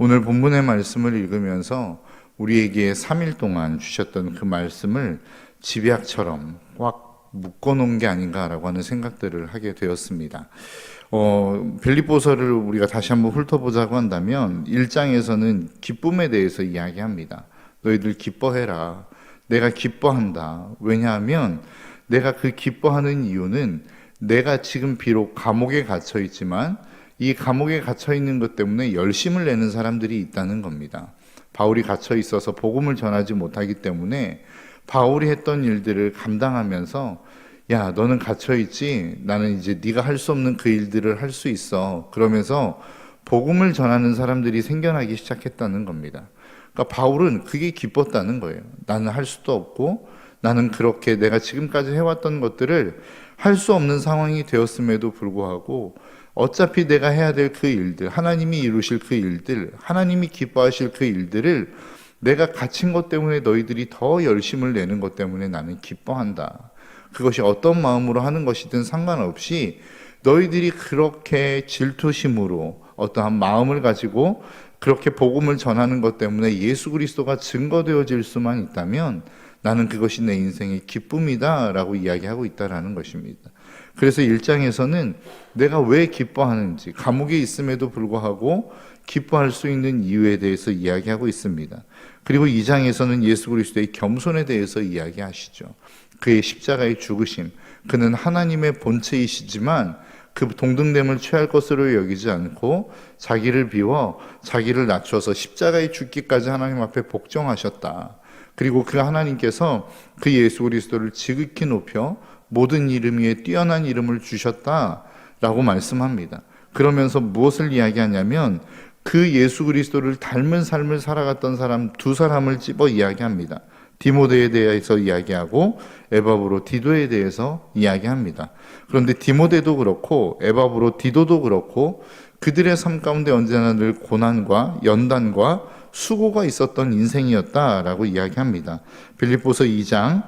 오늘 본문의 말씀을 읽으면서 우리에게 3일 동안 주셨던 그 말씀을 집약처럼 꽉 묶어놓은 게 아닌가라고 하는 생각들을 하게 되었습니다. 빌립보서를 우리가 다시 한번 훑어보자고 한다면 1장에서는 기쁨에 대해서 이야기합니다. 너희들 기뻐해라. 내가 기뻐한다. 왜냐하면 내가 그 기뻐하는 이유는 내가 지금 비록 감옥에 갇혀 있지만 이 감옥에 갇혀 있는 것 때문에 열심을 내는 사람들이 있다는 겁니다. 바울이 갇혀 있어서 복음을 전하지 못하기 때문에 바울이 했던 일들을 감당하면서 야, 너는 갇혀 있지? 나는 이제 네가 할 수 없는 그 일들을 할 수 있어. 그러면서 복음을 전하는 사람들이 생겨나기 시작했다는 겁니다. 그러니까 바울은 그게 기뻤다는 거예요. 나는 할 수도 없고 나는 그렇게 내가 지금까지 해왔던 것들을 할 수 없는 상황이 되었음에도 불구하고 어차피 내가 해야 될 그 일들, 하나님이 이루실 그 일들, 하나님이 기뻐하실 그 일들을 내가 갇힌 것 때문에 너희들이 더 열심을 내는 것 때문에 나는 기뻐한다. 그것이 어떤 마음으로 하는 것이든 상관없이 너희들이 그렇게 질투심으로 어떠한 마음을 가지고 그렇게 복음을 전하는 것 때문에 예수 그리스도가 증거되어질 수만 있다면 나는 그것이 내 인생의 기쁨이다 라고 이야기하고 있다라는 것입니다. 그래서 1장에서는 내가 왜 기뻐하는지, 감옥에 있음에도 불구하고 기뻐할 수 있는 이유에 대해서 이야기하고 있습니다. 그리고 2장에서는 예수 그리스도의 겸손에 대해서 이야기하시죠. 그의 십자가의 죽으심, 그는 하나님의 본체이시지만 그 동등됨을 취할 것으로 여기지 않고 자기를 비워 자기를 낮춰서 십자가에 죽기까지 하나님 앞에 복종하셨다. 그리고 그 하나님께서 그 예수 그리스도를 지극히 높여 모든 이름 위에 뛰어난 이름을 주셨다라고 말씀합니다. 그러면서 무엇을 이야기하냐면 그 예수 그리스도를 닮은 삶을 살아갔던 사람 두 사람을 집어 이야기합니다. 디모데에 대해서 이야기하고 에바브로 디도에 대해서 이야기합니다. 그런데 디모데도 그렇고 에바브로 디도도 그렇고 그들의 삶 가운데 언제나 늘 고난과 연단과 수고가 있었던 인생이었다라고 이야기합니다. 빌립보서 2장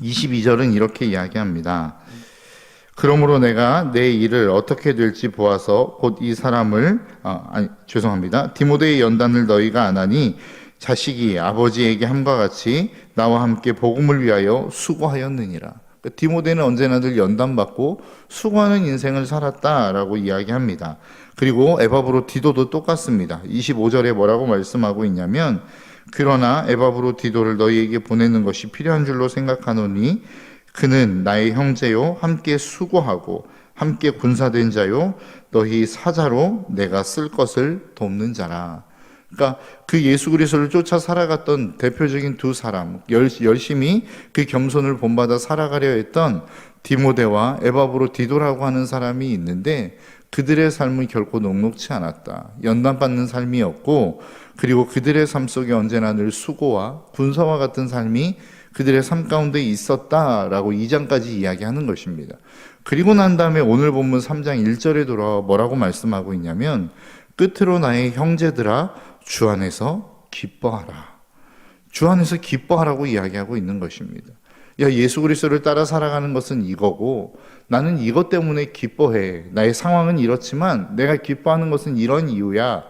22절은 이렇게 이야기합니다. 그러므로 내가 내 일을 어떻게 될지 보아서 곧 이 사람을 디모데의 연단을 너희가 안 하니 자식이 아버지에게 함과 같이 나와 함께 복음을 위하여 수고하였느니라. 디모데는 언제나 늘 연단받고 수고하는 인생을 살았다라고 이야기합니다. 그리고 에바브로 디도도 똑같습니다. 25절에 뭐라고 말씀하고 있냐면 그러나 에바브로 디도를 너희에게 보내는 것이 필요한 줄로 생각하노니 그는 나의 형제요 함께 수고하고 함께 군사된 자요 너희 사자로 내가 쓸 것을 돕는 자라. 그러니까 그 예수 그리스도를 쫓아 살아갔던 대표적인 두 사람, 열심히 그 겸손을 본받아 살아가려 했던 디모데와 에바브로 디도라고 하는 사람이 있는데 그들의 삶은 결코 녹록치 않았다. 연단받는 삶이었고 그리고 그들의 삶 속에 언제나 늘 수고와 군사와 같은 삶이 그들의 삶 가운데 있었다라고 2장까지 이야기하는 것입니다. 그리고 난 다음에 오늘 본문 3장 1절에 돌아와 뭐라고 말씀하고 있냐면 끝으로 나의 형제들아 주 안에서 기뻐하라. 주 안에서 기뻐하라고 이야기하고 있는 것입니다. 야, 예수 그리스도를 따라 살아가는 것은 이거고 나는 이것 때문에 기뻐해. 나의 상황은 이렇지만 내가 기뻐하는 것은 이런 이유야.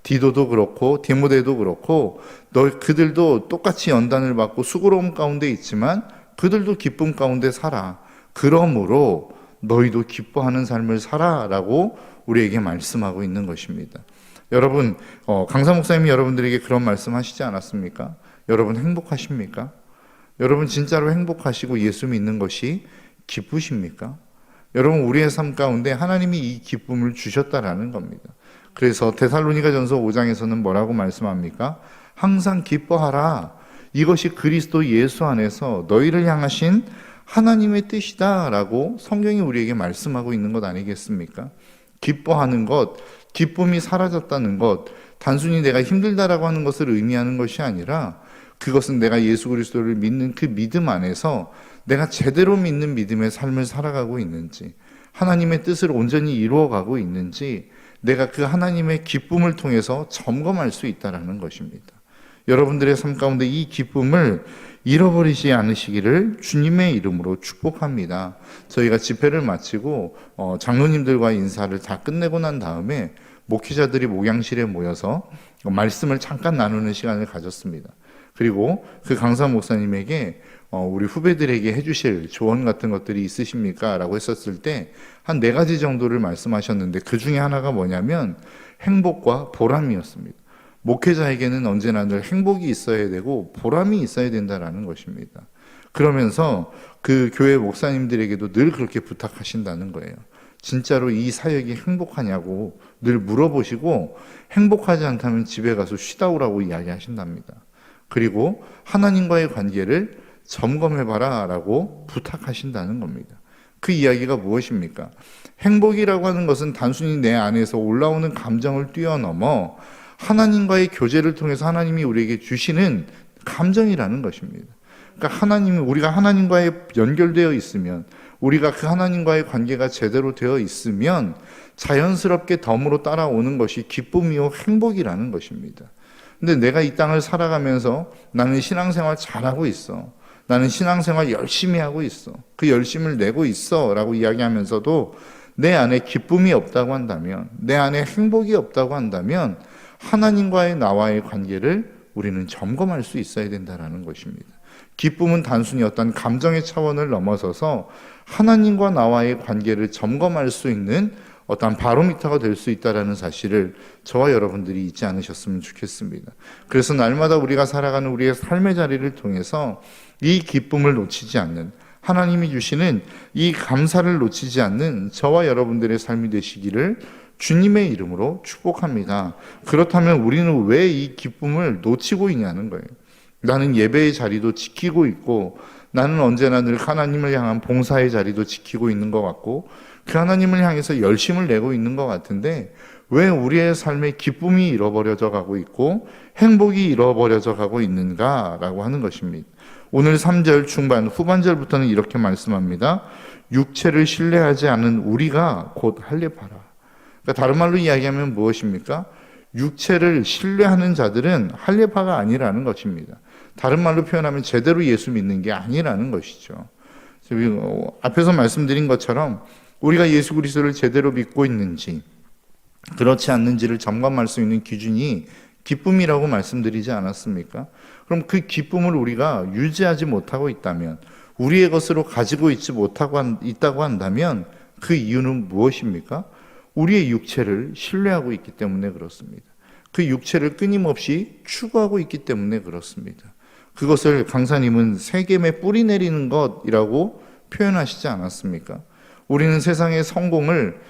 디도도 그렇고 디모데도 그렇고 그들도 똑같이 연단을 받고 수고로움 가운데 있지만 그들도 기쁨 가운데 살아. 그러므로 너희도 기뻐하는 삶을 살아라고 우리에게 말씀하고 있는 것입니다. 여러분, 강사 목사님이 여러분들에게 그런 말씀하시지 않았습니까? 여러분 행복하십니까? 여러분 진짜로 행복하시고 예수 믿는 것이 기쁘십니까? 여러분 우리의 삶 가운데 하나님이 이 기쁨을 주셨다라는 겁니다. 그래서 데살로니가전서 5장에서는 뭐라고 말씀합니까? 항상 기뻐하라. 이것이 그리스도 예수 안에서 너희를 향하신 하나님의 뜻이다라고 성경이 우리에게 말씀하고 있는 것 아니겠습니까? 기뻐하는 것, 기쁨이 사라졌다는 것, 단순히 내가 힘들다라고 하는 것을 의미하는 것이 아니라 그것은 내가 예수 그리스도를 믿는 그 믿음 안에서 내가 제대로 믿는 믿음의 삶을 살아가고 있는지, 하나님의 뜻을 온전히 이루어가고 있는지 내가 그 하나님의 기쁨을 통해서 점검할 수 있다는 것입니다. 여러분들의 삶 가운데 이 기쁨을 잃어버리지 않으시기를 주님의 이름으로 축복합니다. 저희가 집회를 마치고 장로님들과 인사를 다 끝내고 난 다음에 목회자들이 목양실에 모여서 말씀을 잠깐 나누는 시간을 가졌습니다. 그리고 그 강사 목사님에게 우리 후배들에게 해주실 조언 같은 것들이 있으십니까? 라고 했었을 때 한 4가지 정도를 말씀하셨는데 그 중에 하나가 뭐냐면 행복과 보람이었습니다. 목회자에게는 언제나 늘 행복이 있어야 되고 보람이 있어야 된다라는 것입니다. 그러면서 그 교회 목사님들에게도 늘 그렇게 부탁하신다는 거예요. 진짜로 이 사역이 행복하냐고 늘 물어보시고 행복하지 않다면 집에 가서 쉬다 오라고 이야기하신답니다. 그리고 하나님과의 관계를 점검해봐라 라고 부탁하신다는 겁니다. 그 이야기가 무엇입니까? 행복이라고 하는 것은 단순히 내 안에서 올라오는 감정을 뛰어넘어 하나님과의 교제를 통해서 하나님이 우리에게 주시는 감정이라는 것입니다. 그러니까 우리가 하나님과의 연결되어 있으면, 우리가 그 하나님과의 관계가 제대로 되어 있으면 자연스럽게 덤으로 따라오는 것이 기쁨이요 행복이라는 것입니다. 근데 내가 이 땅을 살아가면서 나는 신앙생활 잘하고 있어, 나는 신앙생활 열심히 하고 있어, 그 열심을 내고 있어 라고 이야기하면서도 내 안에 기쁨이 없다고 한다면, 내 안에 행복이 없다고 한다면 하나님과의 나와의 관계를 우리는 점검할 수 있어야 된다는 것입니다. 기쁨은 단순히 어떤 감정의 차원을 넘어서서 하나님과 나와의 관계를 점검할 수 있는 어떤 바로미터가 될 수 있다는 사실을 저와 여러분들이 잊지 않으셨으면 좋겠습니다. 그래서 날마다 우리가 살아가는 우리의 삶의 자리를 통해서 이 기쁨을 놓치지 않는, 하나님이 주시는 이 감사를 놓치지 않는 저와 여러분들의 삶이 되시기를 주님의 이름으로 축복합니다. 그렇다면 우리는 왜 이 기쁨을 놓치고 있냐는 거예요. 나는 예배의 자리도 지키고 있고, 나는 언제나 늘 하나님을 향한 봉사의 자리도 지키고 있는 것 같고, 그 하나님을 향해서 열심을 내고 있는 것 같은데 왜 우리의 삶의 기쁨이 잃어버려져 가고 있고 행복이 잃어버려져 가고 있는가라고 하는 것입니다. 오늘 3절 중반 후반절부터는 이렇게 말씀합니다. 육체를 신뢰하지 않은 우리가 곧 할례파라. 그러니까 다른 말로 이야기하면 무엇입니까? 육체를 신뢰하는 자들은 할례파가 아니라는 것입니다. 다른 말로 표현하면 제대로 예수 믿는 게 아니라는 것이죠. 앞에서 말씀드린 것처럼 우리가 예수 그리스도를 제대로 믿고 있는지 그렇지 않는지를 점검할 수 있는 기준이 기쁨이라고 말씀드리지 않았습니까? 그럼 그 기쁨을 우리가 유지하지 못하고 있다면, 우리의 것으로 가지고 있지 못하고 있다고 한다면 그 이유는 무엇입니까? 우리의 육체를 신뢰하고 있기 때문에 그렇습니다. 그 육체를 끊임없이 추구하고 있기 때문에 그렇습니다. 그것을 강사님은 세겜에 뿌리 내리는 것이라고 표현하시지 않았습니까? 우리는 세상의 성공을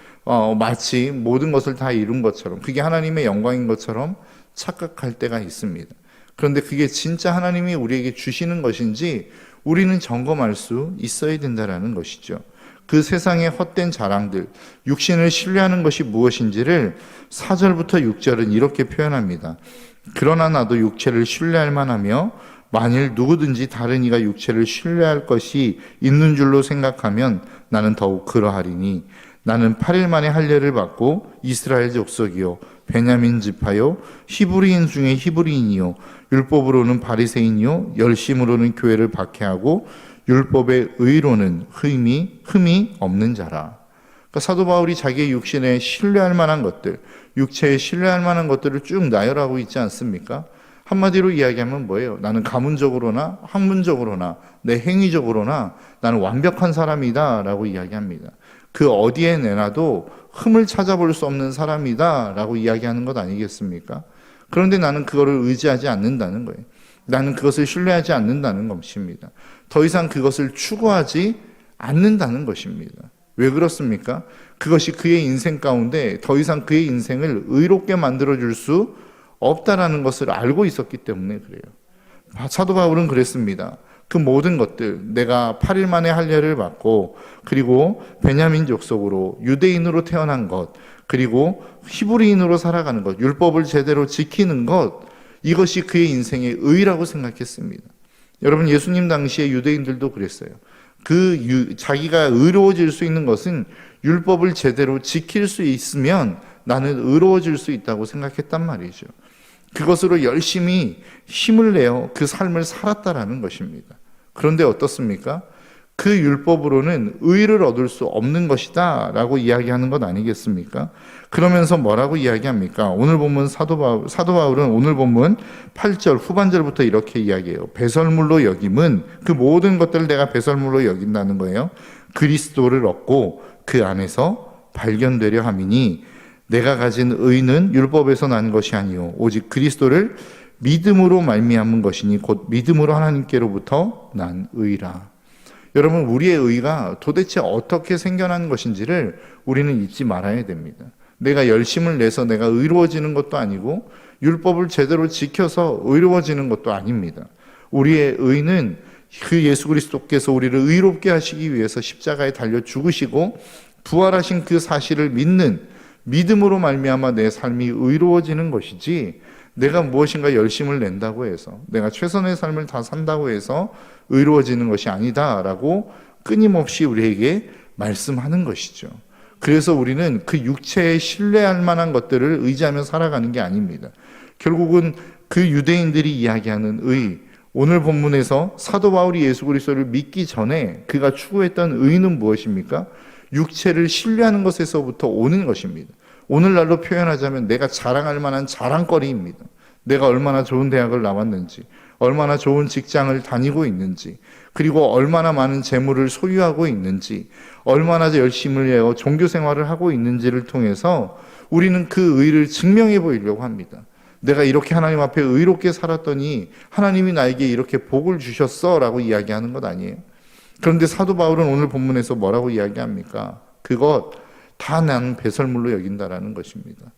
마치 모든 것을 다 이룬 것처럼, 그게 하나님의 영광인 것처럼 착각할 때가 있습니다. 그런데 그게 진짜 하나님이 우리에게 주시는 것인지 우리는 점검할 수 있어야 된다는 것이죠. 그 세상의 헛된 자랑들, 육신을 신뢰하는 것이 무엇인지를 4절부터 6절은 이렇게 표현합니다. 그러나 나도 육체를 신뢰할 만하며 만일 누구든지 다른 이가 육체를 신뢰할 것이 있는 줄로 생각하면 나는 더욱 그러하리니 나는 8일 만에 할례를 받고 이스라엘 족속이요 베냐민 지파요 히브리인 중에 히브리인이요 율법으로는 바리새인이요 열심으로는 교회를 박해하고 율법의 의로는 흠이 없는 자라. 그러니까 사도 바울이 자기의 육신에 신뢰할 만한 것들, 육체에 신뢰할 만한 것들을 쭉 나열하고 있지 않습니까? 한마디로 이야기하면 뭐예요? 나는 가문적으로나 학문적으로나 내 행위적으로나 나는 완벽한 사람이다 라고 이야기합니다. 그 어디에 내놔도 흠을 찾아볼 수 없는 사람이다 라고 이야기하는 것 아니겠습니까? 그런데 나는 그거를 의지하지 않는다는 거예요. 나는 그것을 신뢰하지 않는다는 것입니다. 더 이상 그것을 추구하지 않는다는 것입니다. 왜 그렇습니까? 그것이 그의 인생 가운데 더 이상 그의 인생을 의롭게 만들어줄 수 없다라는 것을 알고 있었기 때문에 그래요. 사도 바울은 그랬습니다. 그 모든 것들, 내가 8일 만에 할례를 받고 그리고 베냐민 족속으로 유대인으로 태어난 것, 그리고 히브리인으로 살아가는 것, 율법을 제대로 지키는 것, 이것이 그의 인생의 의라고 생각했습니다. 여러분, 예수님 당시에 유대인들도 그랬어요. 자기가 의로워질 수 있는 것은 율법을 제대로 지킬 수 있으면 나는 의로워질 수 있다고 생각했단 말이죠. 그것으로 열심히 힘을 내어 그 삶을 살았다라는 것입니다. 그런데 어떻습니까? 그 율법으로는 의를 얻을 수 없는 것이다 라고 이야기하는 것 아니겠습니까? 그러면서 뭐라고 이야기합니까? 오늘 본문 사도 바울은 오늘 본문 8절 후반절부터 이렇게 이야기해요. 배설물로 여김은 그 모든 것들을 내가 배설물로 여긴다는 거예요. 그리스도를 얻고 그 안에서 발견되려 함이니 내가 가진 의는 율법에서 난 것이 아니요 오직 그리스도를 믿음으로 말미암은 것이니 곧 믿음으로 하나님께로부터 난 의라. 여러분, 우리의 의가 도대체 어떻게 생겨난 것인지를 우리는 잊지 말아야 됩니다. 내가 열심을 내서 내가 의로워지는 것도 아니고 율법을 제대로 지켜서 의로워지는 것도 아닙니다. 우리의 의는 그 예수 그리스도께서 우리를 의롭게 하시기 위해서 십자가에 달려 죽으시고 부활하신 그 사실을 믿는 믿음으로 말미암아 내 삶이 의로워지는 것이지, 내가 무엇인가 열심을 낸다고 해서 내가 최선의 삶을 다 산다고 해서 의로워지는 것이 아니다라고 끊임없이 우리에게 말씀하는 것이죠. 그래서 우리는 그 육체에 신뢰할 만한 것들을 의지하며 살아가는 게 아닙니다. 결국은 그 유대인들이 이야기하는 의, 오늘 본문에서 사도 바울이 예수 그리스도를 믿기 전에 그가 추구했던 의는 무엇입니까? 육체를 신뢰하는 것에서부터 오는 것입니다. 오늘날로 표현하자면 내가 자랑할 만한 자랑거리입니다. 내가 얼마나 좋은 대학을 나왔는지, 얼마나 좋은 직장을 다니고 있는지, 그리고 얼마나 많은 재물을 소유하고 있는지, 얼마나 열심을 내어 종교 생활을 하고 있는지를 통해서 우리는 그 의를 증명해 보이려고 합니다. 내가 이렇게 하나님 앞에 의롭게 살았더니 하나님이 나에게 이렇게 복을 주셨어 라고 이야기하는 것 아니에요. 그런데 사도 바울은 오늘 본문에서 뭐라고 이야기합니까? 그것 다 나는 배설물로 여긴다라는 것입니다.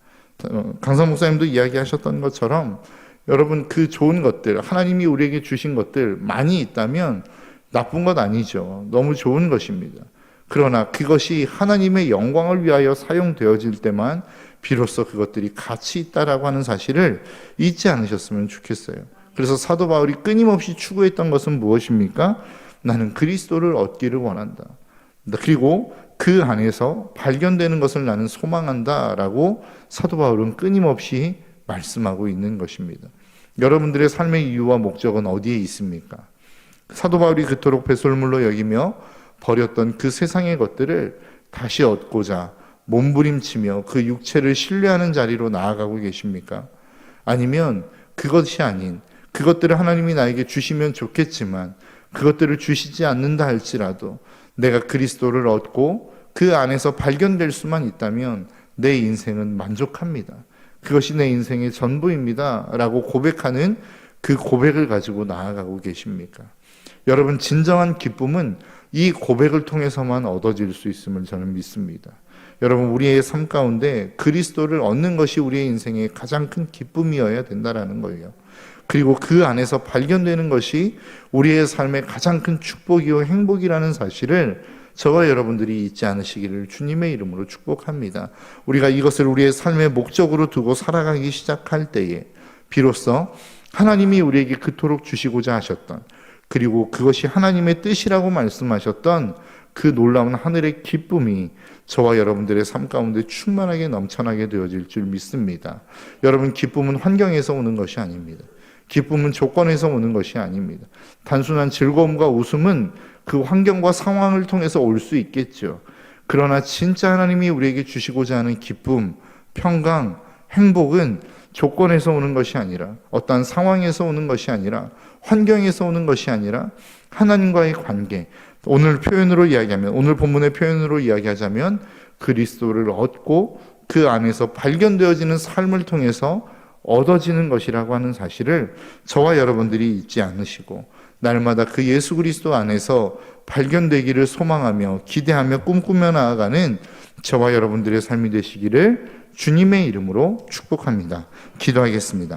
강사 목사님도 이야기하셨던 것처럼 여러분, 그 좋은 것들, 하나님이 우리에게 주신 것들 많이 있다면 나쁜 것 아니죠. 너무 좋은 것입니다. 그러나 그것이 하나님의 영광을 위하여 사용되어질 때만 비로소 그것들이 가치 있다라고 하는 사실을 잊지 않으셨으면 좋겠어요. 그래서 사도 바울이 끊임없이 추구했던 것은 무엇입니까? 나는 그리스도를 얻기를 원한다. 그리고 그 안에서 발견되는 것을 나는 소망한다라고 사도 바울은 끊임없이 말씀하고 있는 것입니다. 여러분들의 삶의 이유와 목적은 어디에 있습니까? 사도 바울이 그토록 배설물로 여기며 버렸던 그 세상의 것들을 다시 얻고자 몸부림치며 그 육체를 신뢰하는 자리로 나아가고 계십니까? 아니면 그것이 아닌, 그것들을 하나님이 나에게 주시면 좋겠지만 그것들을 주시지 않는다 할지라도 내가 그리스도를 얻고 그 안에서 발견될 수만 있다면 내 인생은 만족합니다. 그것이 내 인생의 전부입니다 라고 고백하는 그 고백을 가지고 나아가고 계십니까? 여러분, 진정한 기쁨은 이 고백을 통해서만 얻어질 수 있음을 저는 믿습니다. 여러분, 우리의 삶 가운데 그리스도를 얻는 것이 우리의 인생의 가장 큰 기쁨이어야 된다라는 거예요. 그리고 그 안에서 발견되는 것이 우리의 삶의 가장 큰 축복이요 행복이라는 사실을 저와 여러분들이 잊지 않으시기를 주님의 이름으로 축복합니다. 우리가 이것을 우리의 삶의 목적으로 두고 살아가기 시작할 때에 비로소 하나님이 우리에게 그토록 주시고자 하셨던, 그리고 그것이 하나님의 뜻이라고 말씀하셨던 그 놀라운 하늘의 기쁨이 저와 여러분들의 삶 가운데 충만하게 넘쳐나게 되어질 줄 믿습니다. 여러분, 기쁨은 환경에서 오는 것이 아닙니다. 기쁨은 조건에서 오는 것이 아닙니다. 단순한 즐거움과 웃음은 그 환경과 상황을 통해서 올 수 있겠죠. 그러나 진짜 하나님이 우리에게 주시고자 하는 기쁨, 평강, 행복은 조건에서 오는 것이 아니라, 어떠한 상황에서 오는 것이 아니라, 환경에서 오는 것이 아니라 하나님과의 관계, 오늘 표현으로 이야기하면, 오늘 본문의 표현으로 이야기하자면 그리스도를 얻고 그 안에서 발견되어지는 삶을 통해서 얻어지는 것이라고 하는 사실을 저와 여러분들이 잊지 않으시고 날마다 그 예수 그리스도 안에서 발견되기를 소망하며 기대하며 꿈꾸며 나아가는 저와 여러분들의 삶이 되시기를 주님의 이름으로 축복합니다. 기도하겠습니다.